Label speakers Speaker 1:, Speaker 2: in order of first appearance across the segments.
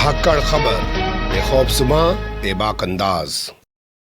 Speaker 1: धाकड़ खबर बेखौफसुमा बेबाक अंदाज।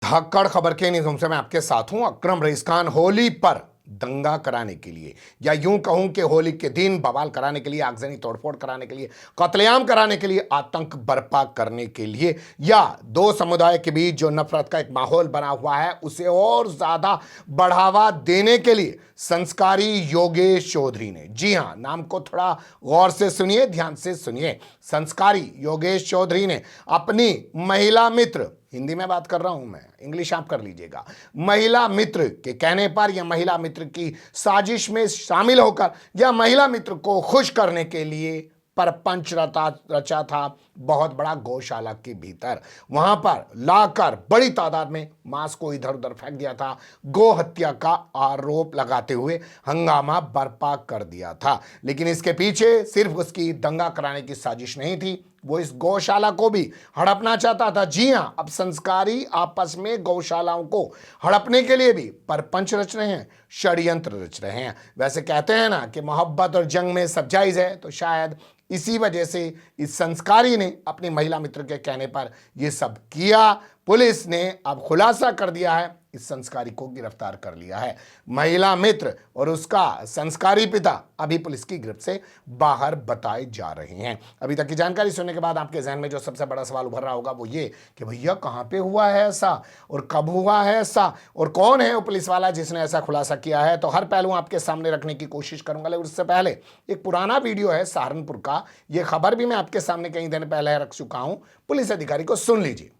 Speaker 1: धाकड़ खबर के निज़ाम से मैं आपके साथ हूं। अकरम रईस खान होली पर दंगा कराने के लिए, या यूं कहूं कि होली के दिन बवाल कराने के लिए, आगजनी तोड़फोड़ कराने के लिए, कत्लेआम कराने के लिए, आतंक बर्पा करने के लिए, या दो समुदाय के बीच जो नफरत का एक माहौल बना हुआ है उसे और ज्यादा बढ़ावा देने के लिए संस्कारी योगेश चौधरी ने, जी हां, नाम को थोड़ा गौर से सुनिए, ध्यान से सुनिए, संस्कारी योगेश चौधरी ने अपनी महिला मित्र, हिंदी में बात कर रहा हूं मैं, इंग्लिश आप कर लीजिएगा, महिला मित्र के कहने पर या महिला मित्र की साजिश में शामिल होकर या महिला मित्र को खुश करने के लिए परपंच रचा था बहुत बड़ा गौशाला के भीतर। वहां पर लाकर बड़ी तादाद में मांस को इधर उधर फेंक दिया था, गौ हत्या का आरोप लगाते हुए हंगामा बर्पा कर दिया था। लेकिन इसके पीछे सिर्फ उसकी दंगा कराने की साजिश नहीं थी, वो इस गौशाला को भी हड़पना चाहता था। जी हां, अब संस्कारी आपस में गौशालाओं को हड़पने के लिए भी परपंच रच रहे हैं, षड्यंत्र रच रहे हैं। वैसे कहते हैं ना कि मोहब्बत और जंग में सब जायज है, तो शायद इसी वजह से इस संस्कारी ने अपनी महिला मित्र के कहने पर यह सब किया। पुलिस ने अब खुलासा कर दिया है, इस संस्कारी को गिरफ्तार कर लिया है। महिला मित्र और उसका संस्कारी पिता अभी पुलिस की गिरफ्त से बाहर बताए जा रहे हैं। अभी तक की जानकारी सुनने के बाद आपके जहन में जो सबसे बड़ा सवाल उभर रहा होगा वो ये कि भैया कहां पे हुआ है ऐसा, और कब हुआ है ऐसा, और कौन है वो पुलिस वाला जिसने ऐसा खुलासा किया है। तो हर पहलू आपके सामने रखने की कोशिश करूंगा, लेकिन उससे पहले एक पुराना वीडियो है सहारनपुर का, यह खबर भी मैं आपके सामने कई दिन पहले रख चुका हूं, पुलिस अधिकारी को सुन लीजिए।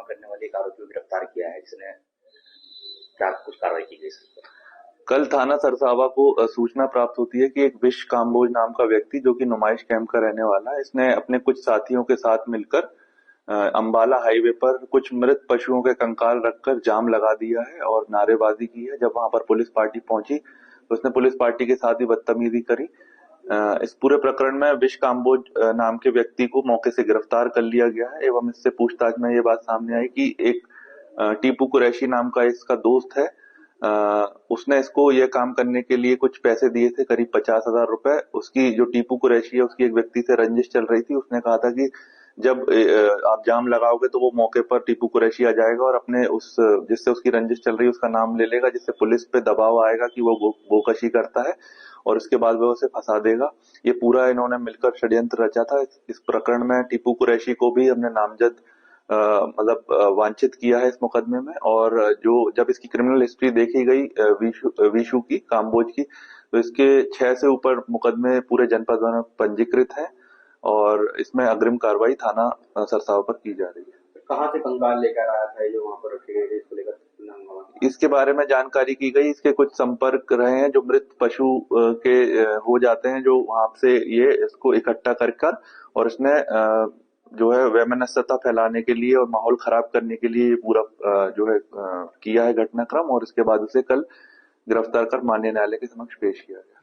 Speaker 2: करने वाले एक आरोपी को गिरफ्तार किया है, जिसने क्या कुछ कार्रवाई की गई।
Speaker 3: कल थाना सरसावा को सूचना प्राप्त होती है कि एक विश काम्बोज नाम का व्यक्ति जो कि नुमाइश कैंप का रहने वाला है, इसने अपने कुछ साथियों के साथ मिलकर अंबाला हाईवे पर कुछ मृत पशुओं के कंकाल रखकर जाम लगा दिया है और नारेबाजी की है। जब वहां पर पुलिस पार्टी पहुंची तो उसने पुलिस पार्टी के साथ ही बदतमीजी करी। इस पूरे प्रकरण में विश काम्बोज नाम के व्यक्ति को मौके से गिरफ्तार कर लिया गया है एवं इससे पूछताछ में ये बात सामने आई कि एक टीपू कुरैशी नाम का इसका दोस्त है, उसने इसको यह काम करने के लिए कुछ पैसे दिए थे, करीब 50,000 रुपए। उसकी जो टीपू कुरैशी है उसकी एक व्यक्ति से रंजिश चल रही थी। उसने कहा था कि जब आप जाम लगाओगे तो वो मौके पर टीपू कुरैशी आ जाएगा और अपने उस जिससे उसकी रंजिश चल रही है उसका नाम ले लेगा, जिससे पुलिस पे दबाव आएगा कि वो गोकशी करता है और उसके बाद वो उसे फंसा देगा। ये पूरा इन्होंने मिलकर षड्यंत्र रचा था। इस प्रकरण में टीपू कुरैशी को भी हमने नामजद मतलब वांछित किया है इस मुकदमे में। और जो जब इसकी क्रिमिनल हिस्ट्री देखी गई विशु की काम्बोज की, तो इसके 6 से ऊपर मुकदमे पूरे जनपद में पंजीकृत हैं और इसमें अग्रिम कार्रवाई थाना सरसावा पर की जा रही है।
Speaker 2: कहाँ से कंकाल लेकर आया था जो वहां पर रखे गए थे, इसको लेकर
Speaker 3: इसके बारे में जानकारी की गई। इसके कुछ संपर्क रहे हैं जो मृत पशु के हो जाते हैं, जो वहां से ये इसको इकट्ठा कर और इसने जो है वैमनस्यता फैलाने के लिए और माहौल खराब करने के लिए पूरा जो है किया है घटनाक्रम, और इसके बाद उसे कल गिरफ्तार कर माननीय न्यायालय के समक्ष पेश किया गया।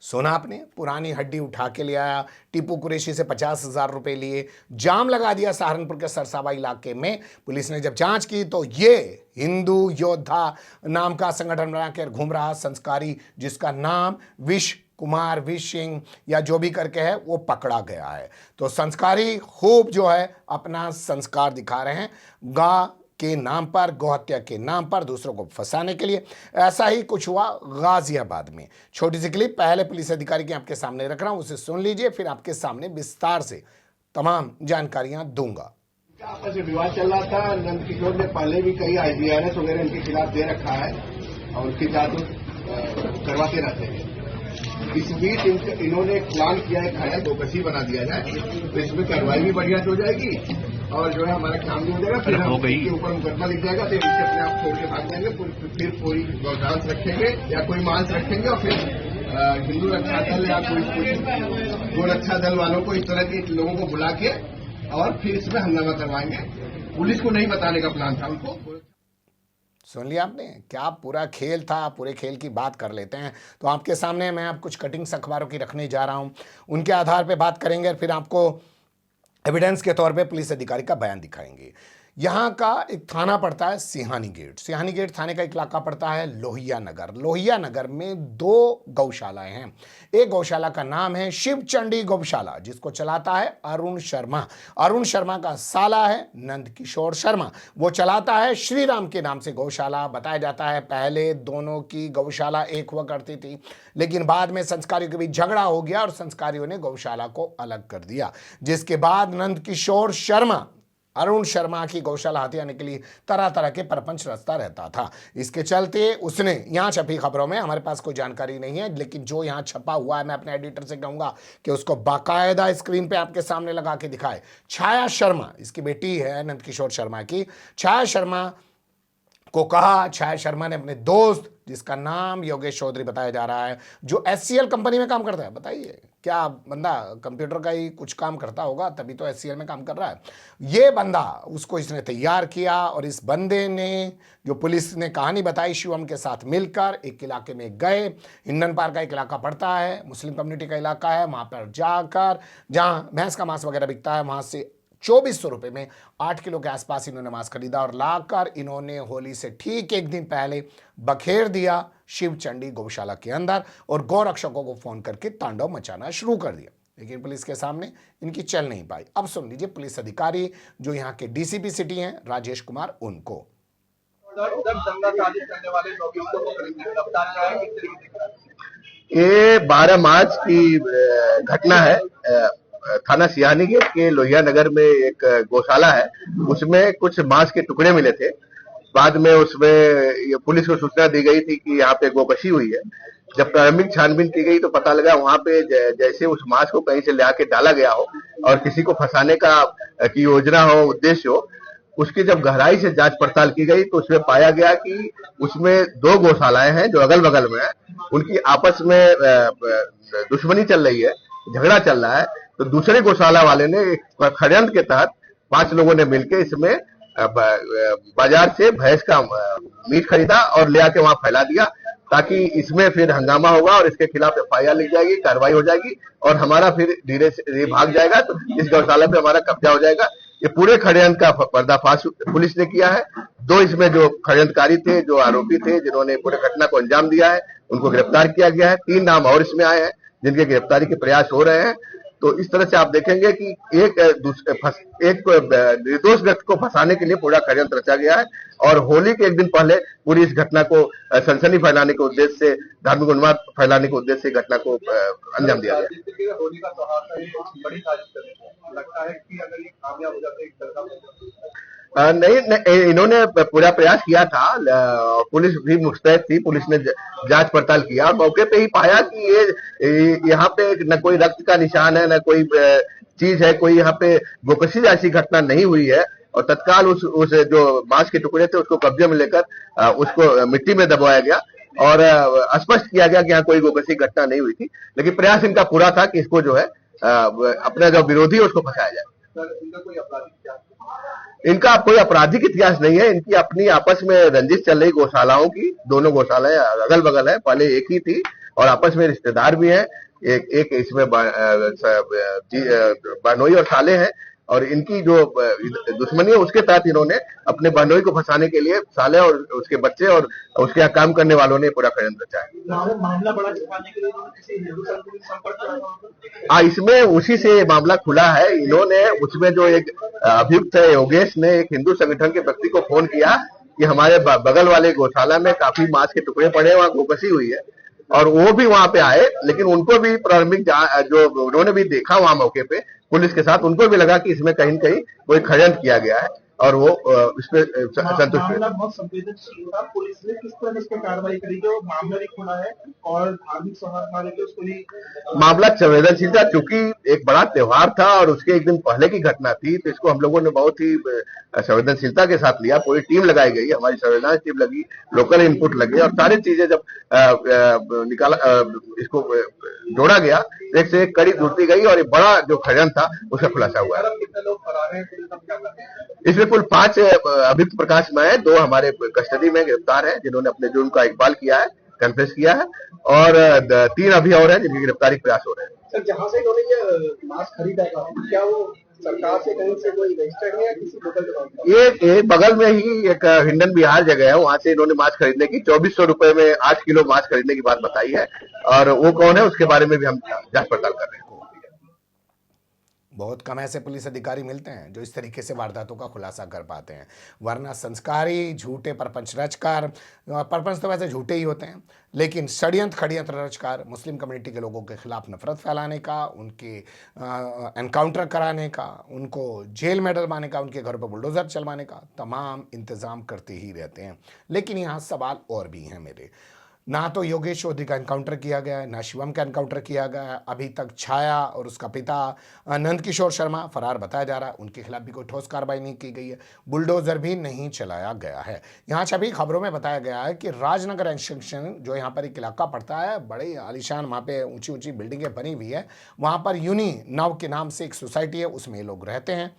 Speaker 1: सुना आपने, पुरानी हड्डी उठा के ले आया, टीपू कुरैशी से 50,000 रुपए लिए, जाम लगा दिया सहारनपुर के सरसावा इलाके में। पुलिस ने जब जांच की तो ये हिंदू योद्धा नाम का संगठन बनाकर घूम रहा संस्कारी, जिसका नाम विश कुमार, विश सिंह या जो भी करके है, वो पकड़ा गया है। तो संस्कारी खूब जो है अपना संस्कार दिखा रहे हैं, गा के नाम पर, गौहत्या के नाम पर दूसरों को फंसाने के लिए। ऐसा ही कुछ हुआ गाजियाबाद में। छोटी सी क्लिप पहले पुलिस अधिकारी की आपके सामने रख रहा हूं, उसे सुन लीजिए, फिर आपके सामने विस्तार से तमाम जानकारियां दूंगा।
Speaker 4: आपस में विवाद चल रहा था। नंद किशोर ने पहले भी कई IGRS वगैरह इनके खिलाफ दे रखा है और उनके साथ करवाते रहते हैं। इस बीच इन्होंने एक प्लान किया है, खाया गोकशी बना दिया जाए, तो इसमें कार्रवाई भी बढ़िया से हो जाएगी और जो है हमारा काम भी हो जाएगा। फिर हम इसके ऊपर मुकदमा लिख जाएगा, फिर इससे अपने आप छोड़ के भाग जाएंगे। फिर कोई गौडांस रखेंगे या कोई मांस रखेंगे और फिर हिंदू रक्षा दल या कोई गो रक्षा दल वालों को, इस तरह के लोगों को बुला के और फिर इसमें हंगामा करवाएंगे। पुलिस को नहीं बताने का प्लान था उनको।
Speaker 1: सुन लिया आपने, क्या पूरा खेल था। पूरे खेल की बात कर लेते हैं। तो आपके सामने मैं आप कुछ कटिंग्स अखबारों की रखने जा रहा हूं, उनके आधार पे बात करेंगे और फिर आपको एविडेंस के तौर पे पुलिस अधिकारी का बयान दिखाएंगे। यहाँ का एक थाना पड़ता है सिहानी गेट। सिहानी गेट थाने का एक इलाका पड़ता है लोहिया नगर। लोहिया नगर में 2 गौशालाएं हैं। एक गौशाला का नाम है शिव चंडी गौशाला, जिसको चलाता है अरुण शर्मा। अरुण शर्मा का साला है नंद किशोर शर्मा, वो चलाता है श्री राम के नाम से गौशाला। बताया जाता है पहले दोनों की गौशाला एक हुआ करती थी, लेकिन बाद में संस्कारियों के बीच झगड़ा हो गया और संस्कारियों ने गौशाला को अलग कर दिया, जिसके बाद नंद किशोर शर्मा अरुण शर्मा की गौशाला हथियाने के लिए तरह तरह के परपंच रचता रहता था। इसके चलते उसने, यहाँ छपी खबरों में हमारे पास कोई जानकारी नहीं है, लेकिन जो यहाँ छपा हुआ है मैं अपने एडिटर से कहूंगा कि उसको बाकायदा स्क्रीन पे आपके सामने लगा के दिखाए। छाया शर्मा, इसकी बेटी है नंद किशोर शर्मा की, छाया शर्मा को कहा, छाया शर्मा ने अपने दोस्त जिसका नाम योगेश चौधरी बताया जा रहा है, जो एचसीएल कंपनी में काम करता है, बताइए क्या बंदा कंप्यूटर का ही कुछ काम करता होगा, तभी तो एचसीएल में काम कर रहा है। ये बंदा, उसको इसने तैयार किया और इस बंदे ने, जो पुलिस ने कहानी बताई, शिवम के साथ मिलकर एक इलाके में गए। हिंडन पार्क का एक इलाका पड़ता है, मुस्लिम कम्युनिटी का इलाका है। वहाँ पर जाकर, जहाँ भैंस का मांस वगैरह बिकता है, वहाँ से 2400 रुपये में 8 किलो के आसपास इन्होंने मांस खरीदा और लाकर इन्होंने होली से ठीक एक दिन पहले बखेर दिया शिव चंडी गौशाला के अंदर और गौरक्षकों को फोन करके तांडव मचाना शुरू कर दिया। लेकिन पुलिस के सामने इनकी चल नहीं पाई। अब सुन लीजिए पुलिस अधिकारी जो यहाँ के डीसीपी सिटी हैं, राजेश कुमार, उनको।
Speaker 5: ये 12 मार्च की घटना है। थाना सिहानी गेट के लोहिया नगर में एक गौशाला है, उसमें कुछ मांस के टुकड़े मिले थे। बाद में उसमें पुलिस को सूचना दी गई थी कि यहाँ पे गोकशी हुई है। जब प्रारंभिक छानबीन की गई तो पता लगा वहाँ पे जैसे उस मांस को कहीं से ले आके डाला गया हो और किसी को फंसाने की योजना हो, उद्देश्य हो। उसकी जब गहराई से जांच पड़ताल की गई तो उसमें पाया गया कि उसमें 2 गौशालाएं हैं जो अगल बगल में है, उनकी आपस में दुश्मनी चल रही है, झगड़ा चल रहा है। तो दूसरे गौशाला वाले ने षड्यंत्र के तहत 5 लोगों ने मिलकर इसमें बाजार से भैंस का मीट खरीदा और ले आके वहां फैला दिया, ताकि इसमें फिर हंगामा होगा और इसके खिलाफ एफआईआर लिख जाएगी, कार्रवाई हो जाएगी और हमारा फिर धीरे से भाग जाएगा, तो इस गौशाला पे हमारा कब्जा हो जाएगा। ये पूरे षड्यंत्र का पर्दाफाश पुलिस ने किया है। 2 इसमें जो षड्यंत्रकारी थे, जो आरोपी थे, जिन्होंने पूरे घटना को अंजाम दिया है, उनको गिरफ्तार किया गया है। 3 नाम और इसमें आए हैं जिनके गिरफ्तारी के प्रयास हो रहे हैं। तो इस तरह से आप देखेंगे कि एक निर्दोष व्यक्ति को फंसाने के लिए पूरा षड्यंत्र रचा गया है और होली के एक दिन पहले पूरी इस घटना को सनसनी फैलाने के उद्देश्य से, धार्मिक उन्माद फैलाने के उद्देश्य से घटना को अंजाम दिया गया।
Speaker 4: होली का त्योहार था, ये बड़ी साजिश लगता है कि अगर ये कामयाब हो जाता है एक तरह
Speaker 5: नहीं, इन्होंने पूरा प्रयास किया था। पुलिस भी मुस्तैद थी, पुलिस ने जांच पड़ताल किया और मौके पे ही पाया कि ये यहाँ पे न कोई रक्त का निशान है, न कोई चीज है, कोई यहाँ पे गोकशी जैसी घटना नहीं हुई है। और तत्काल उस जो मांस के टुकड़े थे उसको कब्जे में लेकर उसको मिट्टी में दबाया गया और स्पष्ट किया गया कि यहाँ कोई गोकशी घटना नहीं हुई थी। लेकिन प्रयास इनका पूरा था कि इसको जो है अपना जो विरोधी है उसको फंसाया जाए। इनका कोई आपराधिक इतिहास नहीं है, इनकी अपनी आपस में रंजिश चल रही गौशालाओं की। दोनों गौशालाएं अगल बगल है, पहले एक ही थी और आपस में रिश्तेदार भी हैं। एक इसमें बहनोई और साले हैं और इनकी जो दुश्मनी है उसके तहत इन्होंने अपने बहनोई को फंसाने के लिए साले और उसके बच्चे और उसके यहाँ काम करने वालों ने पूरा षड्यंत्र रचा है।
Speaker 4: मामला बड़ा छिपाने के लिए किसी हिंदू संगठन से संपर्क किया?
Speaker 5: हाँ, इसमें उसी से मामला खुला है। इन्होंने उसमें जो एक अभियुक्त है योगेश ने एक हिंदू संगठन के व्यक्ति को फोन किया कि हमारे बगल वाले गौशाला में काफी मांस के टुकड़े पड़े हैं, वहां गोकशी हुई है और वो भी वहां पे आए। लेकिन उनको भी प्रारंभिक जो उन्होंने भी देखा वहां मौके पे पुलिस के साथ, उनको भी लगा कि इसमें कहीं न कहीं कोई षड्यंत्र किया गया है और वो इस पे संतुष्ट है।
Speaker 4: बहुत संवेदनशील था, पुलिस ने किस तरह इस पर कार्रवाई करी जो मामला भी खुला है और धार्मिक सौहार्द माने के उसको भी
Speaker 5: मामला संवेदनशील था, क्योंकि एक बड़ा त्योहार था और उसके एक दिन पहले की घटना थी, तो इसको हम लोगों ने बहुत ही संवेदनशीलता के साथ लिया। पूरी टीम लगाई गई, हमारी सर्वेलांस टीम लगी, लोकल इनपुट लगे और सारी चीजें जब निकाला, इसको जोड़ा गया, एक से एक कड़ी जुड़ती गई और एक बड़ा जो षड्यंत्र था उसका खुलासा हुआ है। इसमें कुल 5 अभियुक्त प्रकाश में है, 2 हमारे कस्टडी में गिरफ्तार है जिन्होंने अपने जुर्म का इकबाल किया है, कन्फेस किया है और 3 अभी और हैं जिनकी गिरफ्तारी प्रयास हो रहे हैं।
Speaker 4: सर, जहां से इन्होंने ये मांस खरीदा था, क्या वो सरकार से कहीं से कोई रजिस्टर्ड है या किसी लोकल दुकान?
Speaker 5: ये बगल में ही एक हिंडन बिहार जगह है, वहां से इन्होंने मांस खरीदने की 2400 रुपए में 8 किलो मांस खरीदने की बात बताई है। और वो कौन है उसके बारे में भी हम जांच पड़ताल कर रहे हैं।
Speaker 1: बहुत कम ऐसे पुलिस अधिकारी मिलते हैं जो इस तरीके से वारदातों का खुलासा कर पाते हैं, वरना संस्कारी झूठे परपंच रचकार, परपंच तो वैसे झूठे ही होते हैं, लेकिन षड्यंत्र रचकार मुस्लिम कम्युनिटी के लोगों के खिलाफ नफरत फैलाने का, उनके एनकाउंटर कराने का, उनको जेल में डलवाने का, उनके घर पर बुलडोजर चलवाने का तमाम इंतजाम करते ही रहते हैं। लेकिन यहाँ सवाल और भी हैं मेरे। ना तो योगेश चौधरी का एनकाउंटर किया गया है, ना शिवम का एनकाउंटर किया गया है। अभी तक छाया और उसका पिता नंद किशोर शर्मा फरार बताया जा रहा है, उनके खिलाफ भी कोई ठोस कार्रवाई नहीं की गई है, बुलडोजर भी नहीं चलाया गया है। यहाँ छवि खबरों में बताया गया है कि राजनगर एक्सटेंशन जो यहाँ पर एक इलाका पड़ता है, बड़े आलीशान, वहाँ पे ऊंची ऊंची बिल्डिंगें बनी हुई है, वहाँ पर यूनी नव के नाम से एक सोसाइटी है, उसमें लोग रहते हैं।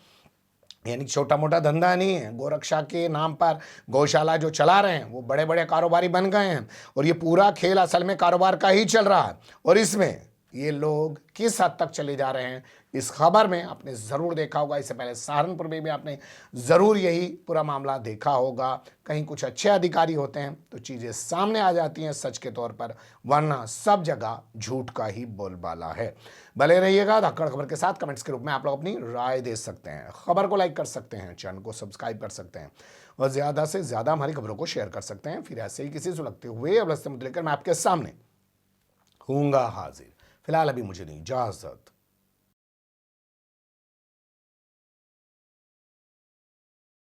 Speaker 1: यानी छोटा मोटा धंधा नहीं है, गोरक्षा के नाम पर गौशाला जो चला रहे हैं वो बड़े बड़े कारोबारी बन गए हैं, और ये पूरा खेल असल में कारोबार का ही चल रहा है। और इसमें ये लोग किस हद तक चले जा रहे हैं, इस खबर में आपने ज़रूर देखा होगा। इससे पहले सहारनपुर में भी आपने ज़रूर यही पूरा मामला देखा होगा। कहीं कुछ अच्छे अधिकारी होते हैं तो चीज़ें सामने आ जाती हैं सच के तौर पर, वरना सब जगह झूठ का ही बोलबाला है। भले रहिएगा धक्कड़ खबर के साथ। कमेंट्स के रूप में आप लोग अपनी राय दे सकते हैं, खबर को लाइक कर सकते हैं, चैनल को सब्सक्राइब कर सकते हैं, और ज़्यादा से ज़्यादा हमारी खबरों को शेयर कर सकते हैं। फिर ऐसे ही किसी सुलगते हुए अवलस्त मुद्दे लेकर मैं आपके सामने हूँगा हाजिर। फिलहाल अभी मुझे नहीं इजाज़त।